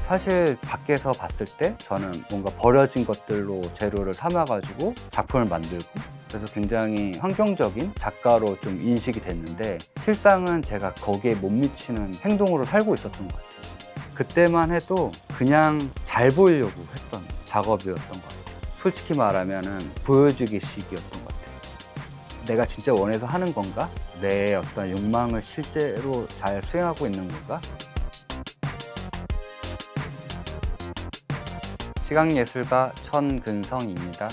사실 밖에서 봤을 때 저는 뭔가 버려진 것들로 재료를 삼아가지고 작품을 만들고, 그래서 굉장히 환경적인 작가로 좀 인식이 됐는데 실상은 제가 거기에 못 미치는 행동으로 살고 있었던 것 같아요. 그때만 해도 그냥 잘 보이려고 했던 작업이었던 것 같아요. 솔직히 말하면 보여주기식이었던 것 같아요. 내가 진짜 원해서 하는 건가? 내 어떤 욕망을 실제로 잘 수행하고 있는 건가? 시각예술가 천근성입니다.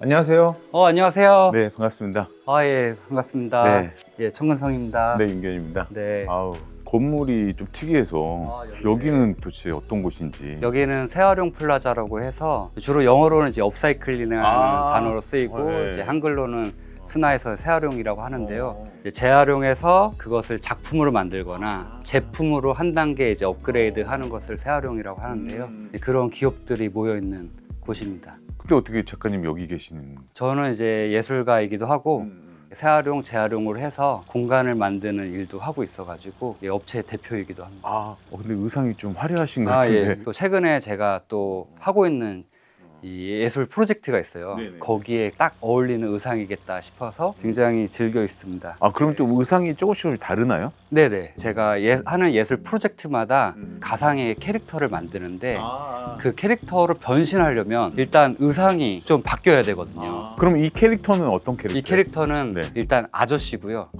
안녕하세요. 안녕하세요. 네, 반갑습니다. 예, 반갑습니다. 네. 예, 천근성입니다. 네, 윤견입니다. 네. 아우, 건물이 좀 특이해서 여기는 도대체 어떤 곳인지. 여기는 새활용 플라자라고 해서 주로 영어로는 이제 업사이클이라는 단어로 쓰이고 네. 이제 한글로는 순화해서 새활용이라고 하는데요. 이제 재활용해서 그것을 작품으로 만들거나 제품으로 한 단계 이제 업그레이드 하는 것을 새활용이라고 하는데요. 그런 기업들이 모여 있는 곳입니다. 근데 어떻게 작가님 여기 계시는? 저는 이제 예술가이기도 하고 새활용, 재활용을 해서 공간을 만드는 일도 하고 있어가지고 업체 대표이기도 합니다. 근데 의상이 좀 화려하신 것 같은데. 예. 또 최근에 제가 또 하고 있는 이 예술 프로젝트가 있어요. 네네. 거기에 딱 어울리는 의상이겠다 싶어서 굉장히 즐겨 있습니다. 그럼 또 의상이 조금씩 다르나요? 네네. 제가 하는 예술 프로젝트마다 가상의 캐릭터를 만드는데 그 캐릭터로 변신하려면 일단 의상이 좀 바뀌어야 되거든요. 그럼 이 캐릭터는 어떤 캐릭터예요? 이 캐릭터는 네. 일단 아저씨고요.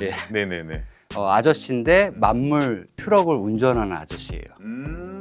예. 네네네. 아저씨인데 만물 트럭을 운전하는 아저씨예요.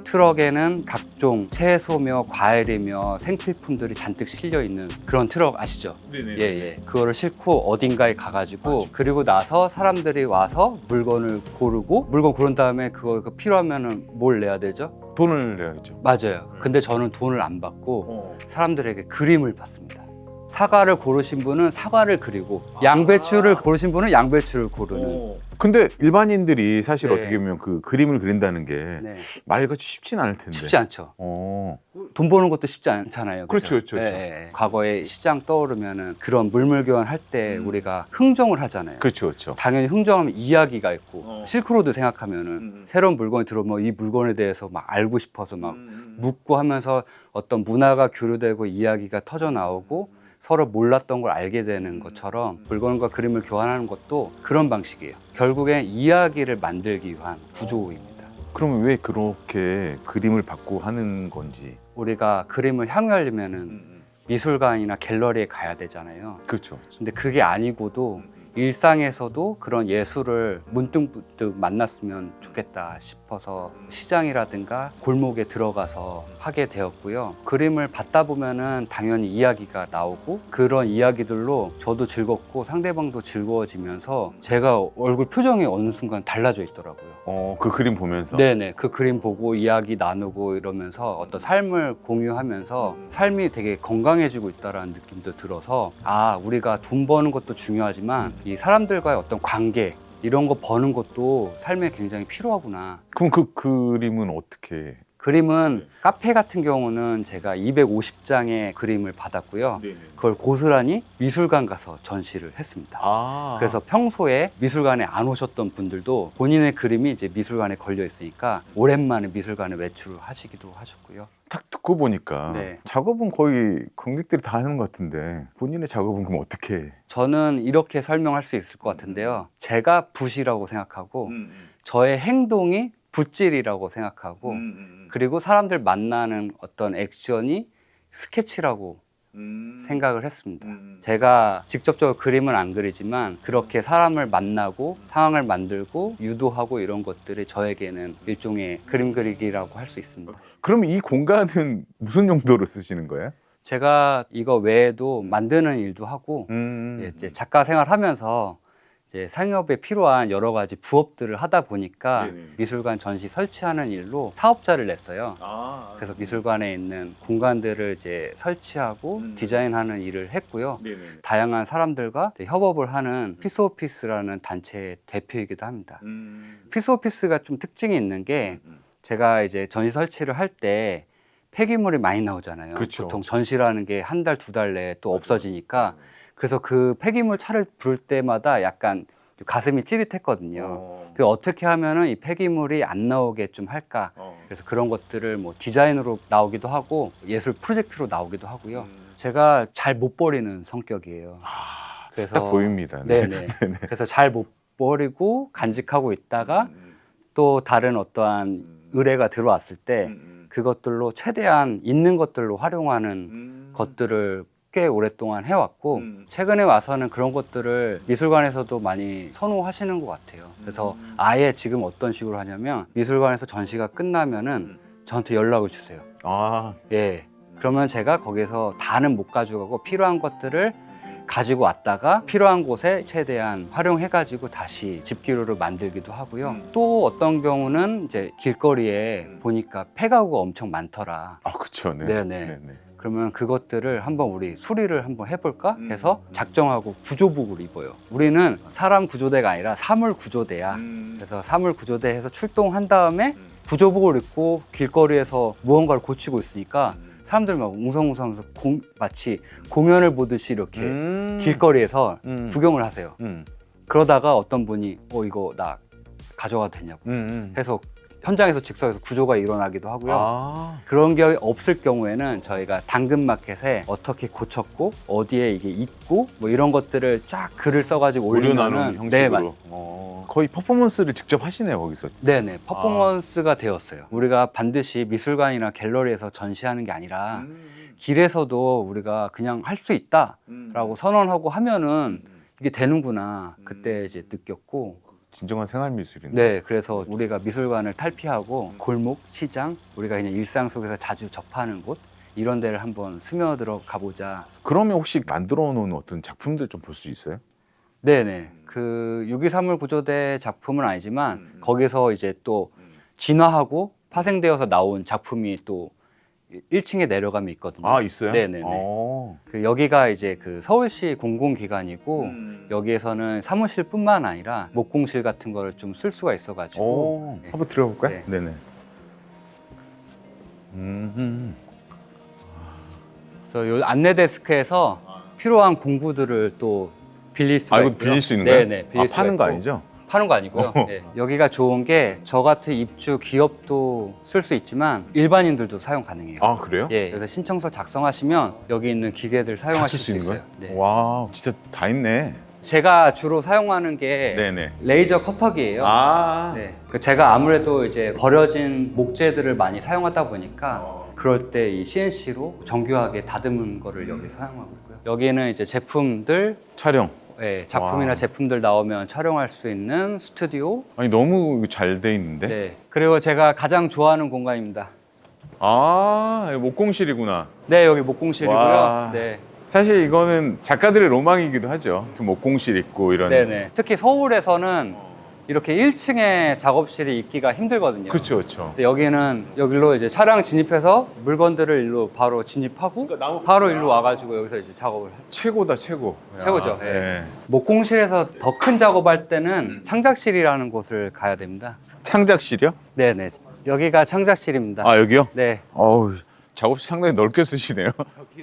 트럭에는 각종 채소며 과일이며 생필품들이 잔뜩 실려 있는 그런 트럭 아시죠? 네네. 예. 그거를 싣고 어딘가에 가가지고 그리고 나서 사람들이 와서 물건을 고르고 물건 고른 다음에 그거 필요하면은 뭘 내야 되죠? 돈을 내야죠. 맞아요. 근데 저는 돈을 안 받고 사람들에게 그림을 받습니다. 사과를 고르신 분은 사과를 그리고 양배추를 고르신 분은 양배추를 고르는. 근데 일반인들이 사실 네. 어떻게 보면 그 그림을 그린다는 게 네. 말같이 쉽진 않을 텐데. 쉽지 않죠. 돈 버는 것도 쉽지 않잖아요. 그렇죠, 그죠? 그렇죠. 예. 과거에 시장 떠오르면은 그런 물물교환 할 때 우리가 흥정을 하잖아요. 그렇죠, 그렇죠. 당연히 흥정하면 이야기가 있고 실크로드 생각하면은 새로운 물건이 들어오면 이 물건에 대해서 막 알고 싶어서 막 묻고 하면서 어떤 문화가 교류되고 이야기가 터져 나오고 서로 몰랐던 걸 알게 되는 것처럼 물건과 그림을 교환하는 것도 그런 방식이에요. 결국엔 이야기를 만들기 위한 구조입니다. 그러면 왜 그렇게 그림을 받고 하는 건지. 우리가 그림을 향유하려면은 미술관이나 갤러리에 가야 되잖아요. 그렇죠. 근데 그게 아니고도 일상에서도 그런 예술을 문득문득 만났으면 좋겠다 싶어서 시장이라든가 골목에 들어가서 하게 되었고요. 그림을 받다 보면은 당연히 이야기가 나오고 그런 이야기들로 저도 즐겁고 상대방도 즐거워지면서 제가 얼굴 표정이 어느 순간 달라져 있더라고요. 그 그림 보면서. 네네. 그 그림 보고 이야기 나누고 이러면서 어떤 삶을 공유하면서 삶이 되게 건강해지고 있다는 느낌도 들어서 우리가 돈 버는 것도 중요하지만 이 사람들과의 어떤 관계 이런 거 버는 것도 삶에 굉장히 필요하구나. 그럼 그 그림은 어떻게? 그림은 카페 같은 경우는 제가 250장의 그림을 받았고요. 그걸 고스란히 미술관 가서 전시를 했습니다. 그래서 평소에 미술관에 안 오셨던 분들도 본인의 그림이 이제 미술관에 걸려 있으니까 오랜만에 미술관에 외출을 하시기도 하셨고요. 딱 듣고 보니까 네. 작업은 거의 관객들이 다 하는 것 같은데 본인의 작업은 그럼 어떻게 해? 저는 이렇게 설명할 수 있을 것 같은데요. 제가 붓이라고 생각하고 저의 행동이 붓질이라고 생각하고 그리고 사람들 만나는 어떤 액션이 스케치라고 생각을 했습니다. 제가 직접적으로 그림을 안 그리지만 그렇게 사람을 만나고 상황을 만들고 유도하고 이런 것들이 저에게는 일종의 그림 그리기라고 할 수 있습니다. 그러면 이 공간은 무슨 용도로 쓰시는 거예요? 제가 이거 외에도 만드는 일도 하고 이제 작가 생활하면서 이제 상업에 필요한 여러 가지 부업들을 하다 보니까 네네. 미술관 전시 설치하는 일로 사업자를 냈어요. 아, 그래서 미술관에 있는 공간들을 이제 설치하고 디자인하는 일을 했고요. 네네. 다양한 사람들과 이제 협업을 하는 피스오피스라는 단체의 대표이기도 합니다. 피스오피스가 좀 특징이 있는 게 제가 이제 전시 설치를 할 때 폐기물이 많이 나오잖아요. 그쵸. 보통 전시라는 게 한 달, 두 달 내에 또 없어지니까 그래서 그 폐기물 차를 부를 때마다 약간 가슴이 찌릿했거든요. 그 어떻게 하면은 이 폐기물이 안 나오게 좀 할까? 그래서 그런 것들을 뭐 디자인으로 나오기도 하고 예술 프로젝트로 나오기도 하고요. 제가 잘 못 버리는 성격이에요. 그래서 딱 보입니다. 네네. 그래서 잘 못 버리고 간직하고 있다가 또 다른 어떠한 의뢰가 들어왔을 때 그것들로 최대한 있는 것들로 활용하는 것들을 꽤 오랫동안 해왔고 최근에 와서는 그런 것들을 미술관에서도 많이 선호하시는 것 같아요. 그래서 아예 지금 어떤 식으로 하냐면 미술관에서 전시가 끝나면은 저한테 연락을 주세요. 아, 예. 그러면 제가 거기서 다는 못 가져가고 필요한 것들을 가지고 왔다가 필요한 곳에 최대한 활용해가지고 다시 집기류를 만들기도 하고요. 또 어떤 경우는 이제 길거리에 보니까 폐가구가 엄청 많더라. 아, 그쵸. 네. 네네. 네네. 그러면 그것들을 한번 우리 수리를 한번 해볼까 해서 작정하고 구조복을 입어요. 우리는 사람 구조대가 아니라 사물 구조대야. 그래서 사물 구조대 해서 출동한 다음에 구조복을 입고 길거리에서 무언가를 고치고 있으니까 사람들 막 웅성웅성하면서 마치 공연을 보듯이 이렇게 길거리에서 구경을 하세요. 그러다가 어떤 분이 이거 나 가져가도 되냐고 해서 현장에서 즉석에서 구조가 일어나기도 하고요. 아, 그런 게 없을 경우에는 저희가 당근마켓에 어떻게 고쳤고 어디에 이게 있고 뭐 이런 것들을 쫙 글을 써가지고 올려놓는 올리면은 형식으로. 거의 퍼포먼스를 직접 하시네요, 거기서. 네네 퍼포먼스가 되었어요. 우리가 반드시 미술관이나 갤러리에서 전시하는 게 아니라 길에서도 우리가 그냥 할 수 있다라고 선언하고 하면은 이게 되는구나 그때 이제 느꼈고. 진정한 생활 미술이네. 네, 그래서 우리가 미술관을 탈피하고 골목, 시장, 우리가 그냥 일상 속에서 자주 접하는 곳 이런 데를 한번 스며들어 가보자. 그러면 혹시 만들어 놓은 어떤 작품들 좀 볼 수 있어요? 네네. 그 6.23물 구조대 작품은 아니지만 거기서 이제 또 진화하고 파생되어서 나온 작품이 또 1층에 내려가면 있거든요. 아, 있어요? 네네네. 그 여기가 이제 그 서울시 공공기관이고 여기에서는 사무실뿐만 아니라 목공실 같은 거를 좀 쓸 수가 있어가지고 네. 한번 들어볼까요? 네. 네네. 그래서 요 안내 데스크에서 필요한 공구들을 또 빌릴 수가 이거 있고요. 빌릴 수 있는 거예요? 네네. 빌릴 수가 파는 거 있고. 아니죠? 파는 거 아니고요. 네. 여기가 좋은 게 저 같은 입주 기업도 쓸 수 있지만 일반인들도 사용 가능해요. 아, 그래요? 예. 그래서 신청서 작성하시면 여기 있는 기계들 다 사용하실 쓸 수 수 있는 있어요. 거예요? 네. 와, 진짜 다 있네. 제가 주로 사용하는 게 네네. 레이저 커터기예요. 아, 네. 제가 아무래도 이제 버려진 목재들을 많이 사용하다 보니까 그럴 때 이 CNC로 정교하게 다듬은 거를 여기 사용하고 있고요. 여기는 이제 제품들, 촬영. 네, 작품이나 와. 제품들 나오면 촬영할 수 있는 스튜디오. 아니, 너무 잘 돼 있는데? 네. 그리고 제가 가장 좋아하는 공간입니다. 아, 이거 목공실이구나. 네, 여기 목공실이고요. 와. 네. 사실 이거는 작가들의 로망이기도 하죠. 그 목공실 있고 이런. 네네. 특히 서울에서는 이렇게 1층에 작업실이 있기가 힘들거든요. 그렇죠, 그렇죠. 근데 여기는 여기로 이제 차량 진입해서 물건들을 일로 바로 진입하고 바로 일로 와가지고 여기서 이제 작업을 최고다, 최고. 최고죠. 야, 예. 목공실에서 더 큰 작업할 때는 창작실이라는 곳을 가야 됩니다. 창작실이요? 네네. 여기가 창작실입니다. 아, 여기요? 네. 어우, 작업실 상당히 넓게 쓰시네요.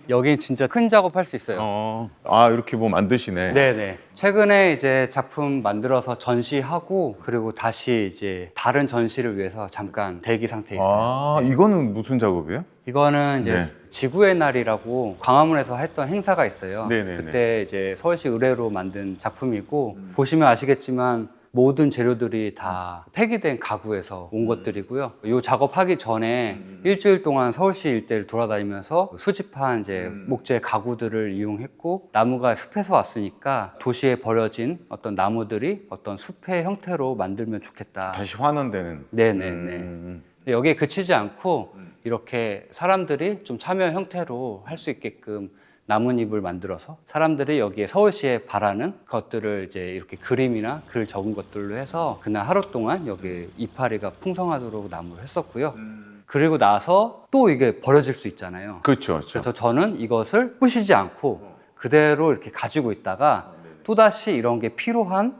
여기 진짜 큰 작업할 수 있어요. 아, 이렇게 뭐 만드시네. 네네. 최근에 이제 작품 만들어서 전시하고 그리고 다시 이제 다른 전시를 위해서 잠깐 대기 상태에 있어요. 아, 이거는 무슨 작업이에요? 이거는 이제 네. 지구의 날이라고 광화문에서 했던 행사가 있어요. 네네네. 그때 이제 서울시 의뢰로 만든 작품이고 보시면 아시겠지만 모든 재료들이 다 폐기된 가구에서 온 것들이고요. 이 작업하기 전에 일주일 동안 서울시 일대를 돌아다니면서 수집한 이제 목재 가구들을 이용했고 나무가 숲에서 왔으니까 도시에 버려진 어떤 나무들이 어떤 숲의 형태로 만들면 좋겠다. 다시 환원되는. 네네네. 여기에 그치지 않고 이렇게 사람들이 좀 참여 형태로 할 수 있게끔 나뭇잎을 만들어서 사람들이 여기에 서울시에 바라는 것들을 이제 이렇게 그림이나 글 적은 것들로 해서 그날 하루 동안 여기 이파리가 풍성하도록 나무를 했었고요. 그리고 나서 또 이게 버려질 수 있잖아요. 그렇죠. 그렇죠. 그래서 저는 이것을 부시지 않고 그대로 이렇게 가지고 있다가 또다시 이런 게 필요한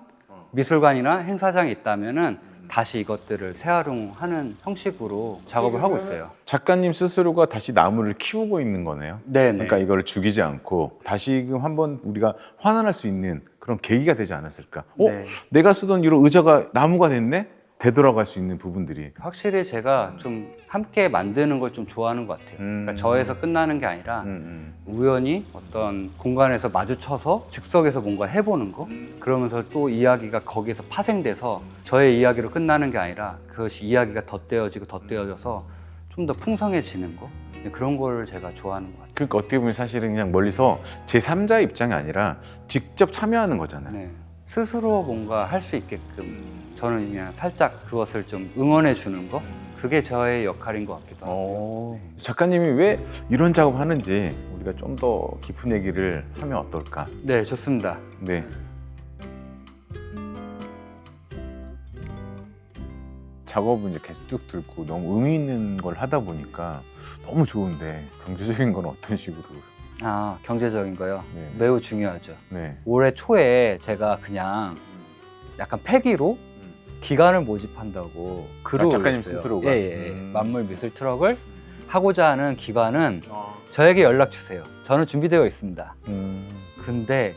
미술관이나 행사장이 있다면은 다시 이것들을 재활용하는 형식으로 작업을 하고 있어요. 작가님 스스로가 다시 나무를 키우고 있는 거네요. 네, 그러니까 이거를 죽이지 않고 다시금 한번 우리가 환원할 수 있는 그런 계기가 되지 않았을까? 네. 내가 쓰던 이런 의자가 나무가 됐네? 되돌아갈 수 있는 부분들이. 확실히 제가 좀 함께 만드는 걸 좀 좋아하는 것 같아요. 그러니까 저에서 끝나는 게 아니라 우연히 어떤 공간에서 마주쳐서 즉석에서 뭔가 해보는 거, 그러면서 또 이야기가 거기에서 파생돼서 저의 이야기로 끝나는 게 아니라 그것이 이야기가 덧대어지고 덧대어져서 좀 더 풍성해지는 거, 그런 걸 제가 좋아하는 것 같아요. 그러니까 어떻게 보면 사실은 그냥 멀리서 제3자의 입장이 아니라 직접 참여하는 거잖아요. 네. 스스로 뭔가 할 수 있게끔 저는 그냥 살짝 그것을 좀 응원해 주는 거, 그게 저의 역할인 것 같기도 하고요. 작가님이 왜 이런 작업 하는지 우리가 좀 더 깊은 얘기를 하면 어떨까? 네, 좋습니다. 네. 작업을 이제 계속 쭉 들고 너무 의미 있는 걸 하다 보니까 너무 좋은데 경제적인 건 어떤 식으로? 아, 경제적인 거요? 네. 매우 중요하죠. 네. 올해 초에 제가 그냥 약간 패기로 기관을 모집한다고 글을 작가님 올렸어요. 스스로가? 예. 만물 미술 트럭을 하고자 하는 기관은 저에게 연락 주세요. 저는 준비되어 있습니다. 근데